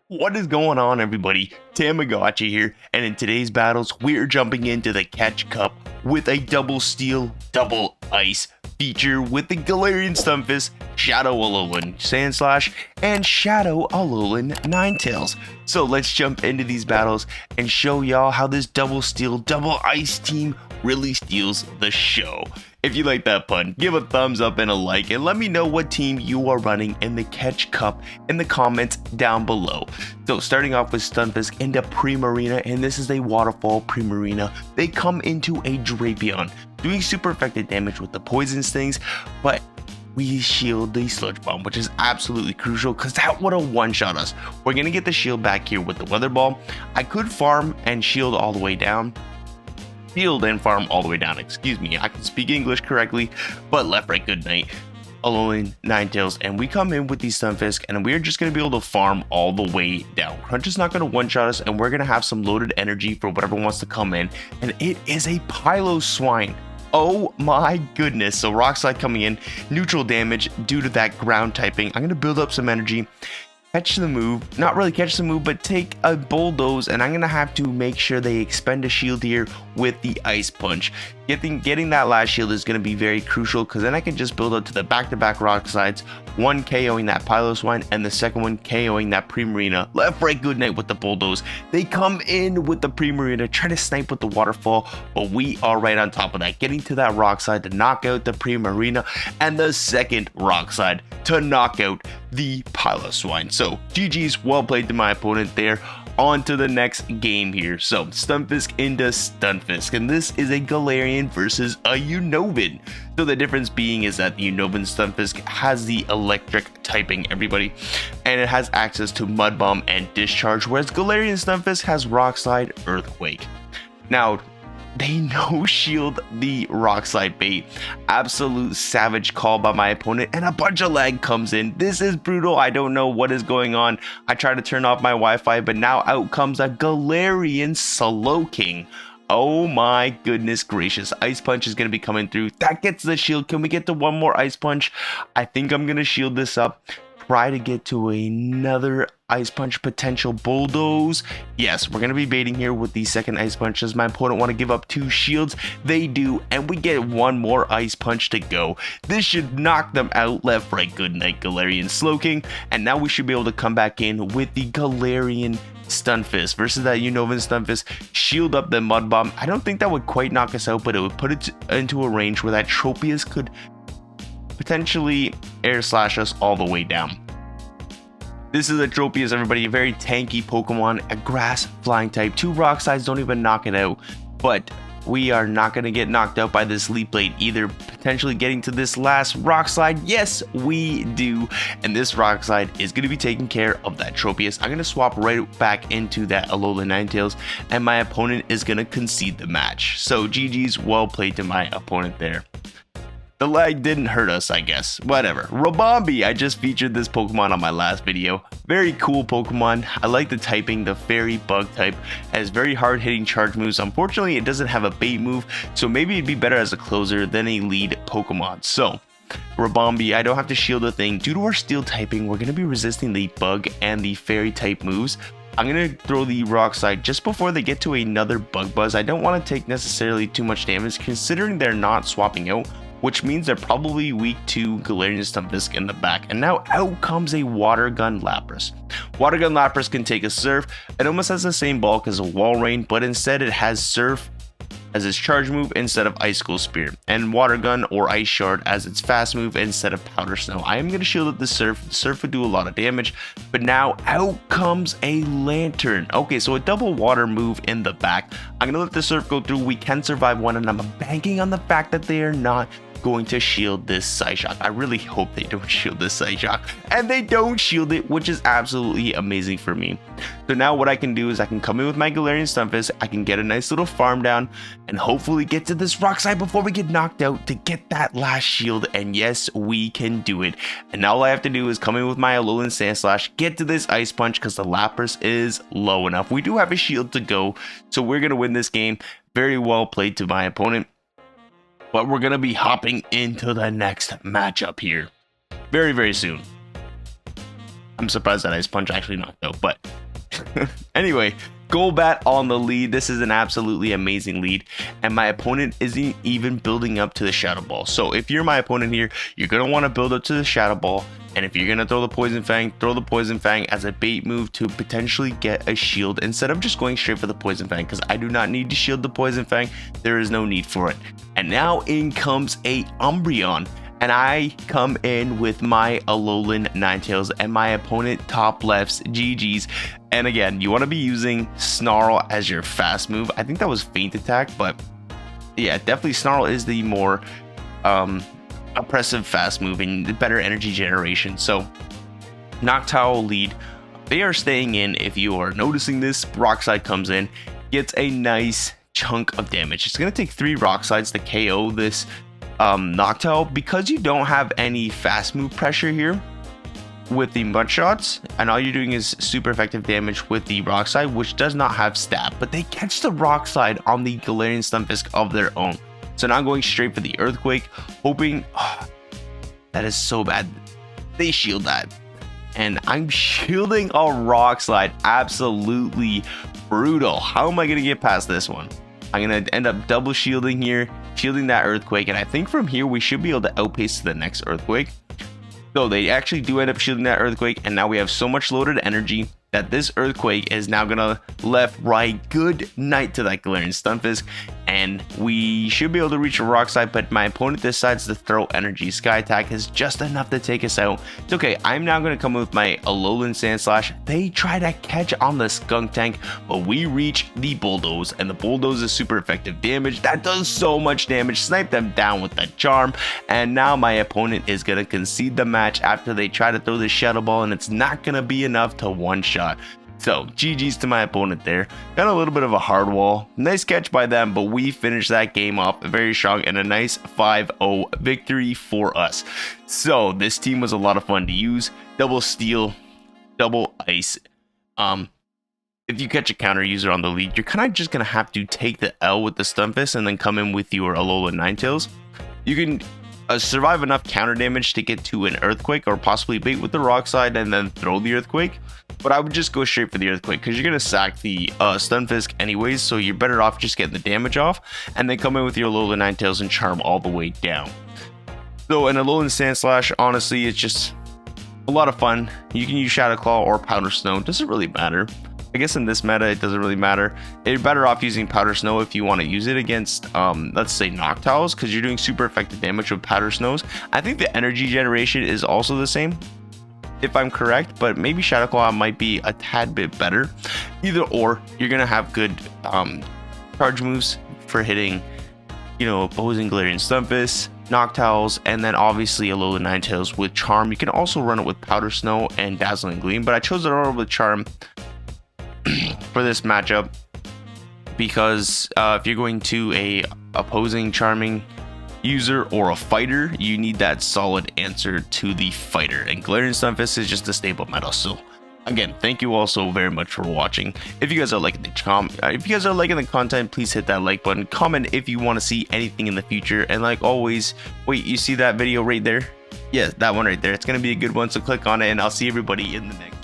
What is going on, everybody? Thammagotcha here, and in today's battles, we're jumping into the Catch Cup with a double steel, double ice feature with the Galarian Stunfisk, Shadow Alolan Sandslash, and Shadow Alolan Ninetails. So let's jump into these battles and show y'all how this double steel, double ice team really steals the show. If you like that pun, give a thumbs up and a like, and let me know what team you are running in the Catch Cup in the comments down below. So starting off with Stunfisk into Primarina, and this is a waterfall Primarina. They come into a Drapion, doing super effective damage with the poison stings, but we shield the Sludge Bomb, which is absolutely crucial because that would have one-shot us. We're going to get the shield back here with the Weather Ball. I could farm and shield all the way down. Shield and farm all the way down, excuse me. I can speak English correctly, but left, right, good night. Alolan, Ninetails, and we come in with the Stunfisk, and we're just going to be able to farm all the way down. Crunch is not going to one-shot us, and we're going to have some loaded energy for whatever wants to come in, and it is a Piloswine. Oh my goodness. So Rock Slide coming in, neutral damage due to that ground typing. I'm going to build up some energy, catch the move, not really catch the move, but take a bulldoze, and I'm going to have to make sure they expend a shield here with the Ice Punch. Getting that last shield is going to be very crucial because then I can just build up to the back-to-back Rock Slides, one KOing that Piloswine and the second one KOing that Primarina. Left, right, good night with the bulldoze. They come in with the Primarina, try to snipe with the waterfall, but we are right on top of that, getting to that Rock Slide to knock out the Primarina and the second Rock Slide to knock out the Piloswine. So GG's, well played to my opponent there. On to the next game here. So Stunfisk into Stunfisk, and this is a Galarian versus a Unobin. So the difference being is that the Unobin Stunfisk has the electric typing, everybody, and it has access to Mud Bomb and Discharge, whereas Galarian Stunfisk has Rock Slide, Earthquake. Now, they no-shield the Rock Slide bait. Absolute savage call by my opponent, and a bunch of lag comes in. This is brutal. I don't know what is going on. I try to turn off my Wi-Fi, but now out comes a Galarian Slowking. Oh my goodness gracious. Ice Punch is going to be coming through. That gets the shield. Can we get to one more Ice Punch? I think I'm going to shield this up. Try to get to another Ice Punch potential bulldoze. Yes, we're going to be baiting here with the second Ice Punch. Does my opponent want to give up 2 shields? They do, and we get one more Ice Punch to go. This should knock them out. Left, right, good night, Galarian Slowking. And now we should be able to come back in with the Galarian Stunfisk versus that Unobin Stunfisk. Shield up the Mud Bomb. I don't think that would quite knock us out, but it would put it into a range where that Tropius could potentially air slash us all the way down. This is a Tropius, everybody, a very tanky Pokemon, a grass flying type. 2 Rock Slides don't even knock it out, but we are not going to get knocked out by this Leaf Blade either. Potentially getting to this last Rock Slide. Yes, we do. And this Rock Slide is going to be taking care of that Tropius. I'm going to swap right back into that Alolan Ninetails, and my opponent is going to concede the match. So GG's, well played to my opponent there. The lag didn't hurt us, I guess. Whatever. Rabombi, I just featured this Pokemon on my last video. Very cool Pokemon. I like the typing, the fairy bug type. Has very hard hitting charge moves. Unfortunately, it doesn't have a bait move, so maybe it'd be better as a closer than a lead Pokemon. So, Rabombi, I don't have to shield a thing. Due to our steel typing, we're going to be resisting the bug and the fairy type moves. I'm going to throw the Rock Slide just before they get to another Bug Buzz. I don't want to take necessarily too much damage considering they're not swapping out, which means they're probably weak to Galarian Stunfisk in the back. And now out comes a Water Gun Lapras. Water Gun Lapras can take a Surf. It almost has the same bulk as a Walrein, but instead it has Surf as its charge move instead of Icicle Spear, and Water Gun or Ice Shard as its fast move instead of Powder Snow. I am going to shield up the Surf. The Surf would do a lot of damage, but now out comes a Lantern. Okay, so a double water move in the back. I'm going to let the Surf go through. We can survive one, and I'm banking on the fact that they are not going to shield this Psyshock. I really hope they don't shield this Psyshock, and they don't shield it, which is absolutely amazing for me. So now what I can do is I can come in with my Galarian Stunfisk, I can get a nice little farm down, and hopefully get to this Rock Slide before we get knocked out to get that last shield, and yes, we can do it. And now all I have to do is come in with my Alolan Sandslash, get to this Ice Punch because the Lapras is low enough. We do have a shield to go, so we're going to win this game. Very well played to my opponent. But we're going to be hopping into the next matchup here very, very soon. I'm surprised that Ice Punch actually knocked out, but anyway, Golbat on the lead. This is an absolutely amazing lead, and my opponent isn't even building up to the Shadow Ball. So if you're my opponent here, you're going to want to build up to the Shadow Ball, and if you're going to throw the Poison Fang, throw the Poison Fang as a bait move to potentially get a shield instead of just going straight for the Poison Fang, because I do not need to shield the Poison Fang. There is no need for it. And now in comes a Umbreon, and I come in with my Alolan Ninetails, and my opponent top lefts GG's. And again, you want to be using Snarl as your fast move. I think that was Feint Attack, but yeah, definitely Snarl is the more oppressive fast move and the better energy generation. So Noctowl lead, they are staying in. If you are noticing this, Rock Slide comes in, gets a nice chunk of damage. It's going to take 3 Rock Slides to KO this Noctowl. Because you don't have any fast move pressure here with the Mud Shots, and all you're doing is super effective damage with the Rock Slide, which does not have stab, but they catch the Rock Slide on the Galarian Stunfisk of their own. So now going straight for the Earthquake, hoping that is so bad. They shield that, and I'm shielding a Rock Slide. Absolutely brutal. How am I gonna get past this one? I'm gonna end up double shielding here, shielding that Earthquake, and I think from here we should be able to outpace the next Earthquake. So they actually do end up shielding that Earthquake, and now we have so much loaded energy that this Earthquake is now gonna left, right, good night to that Galarian Stunfisk, and we should be able to reach a Rock Slide, but my opponent decides to throw Energy. Sky Attack is just enough to take us out. It's okay. I'm now gonna come with my Alolan Sandslash. They try to catch on the Skunk Tank, but we reach the Bulldoze, and the Bulldoze is super effective damage. That does so much damage. Snipe them down with the Charm, and now my opponent is gonna concede the match after they try to throw the Shadow Ball, and it's not gonna be enough to one-shot. So GG's to my opponent there. Got a little bit of a hard wall. Nice catch by them, but we finished that game off very strong and a nice 5-0 victory for us. So this team was a lot of fun to use. Double Steel, double Ice. If you catch a counter user on the lead, you're kind of just gonna have to take the L with the Stunfisk and then come in with your Alolan Ninetails. You can survive enough counter damage to get to an Earthquake, or possibly bait with the Rock Slide and then throw the Earthquake. But I would just go straight for the Earthquake, because you're going to sack the Stunfisk anyways, so you're better off just getting the damage off, and then come in with your Alolan Ninetails and Charm all the way down. So an Alolan Sandslash, honestly, it's just a lot of fun. You can use Shadow Claw or Powder Snow, doesn't really matter. I guess in this meta, it doesn't really matter. You're better off using Powder Snow if you want to use it against, let's say, Noctowls, because you're doing super effective damage with Powder Snows. I think the energy generation is also the same, if I'm correct, but maybe Shadow Claw might be a tad bit better. Either or, you're going to have good charge moves for hitting, you know, opposing Galarian Stunfisk, Noctowls, and then obviously Alolan Ninetails with Charm. You can also run it with Powder Snow and Dazzling Gleam, but I chose it over with Charm for this matchup, because if you're going to a opposing Charming user or a fighter, you need that solid answer to the fighter, and Galarian Stunfisk is just a stable meta. So again, thank you all so very much for watching. If you guys are liking the content, please hit that like button, comment if you want to see anything in the future, and like always, wait, you see that video right there? Yeah, that one right there. It's gonna be a good one, so click on it, and I'll see everybody in the next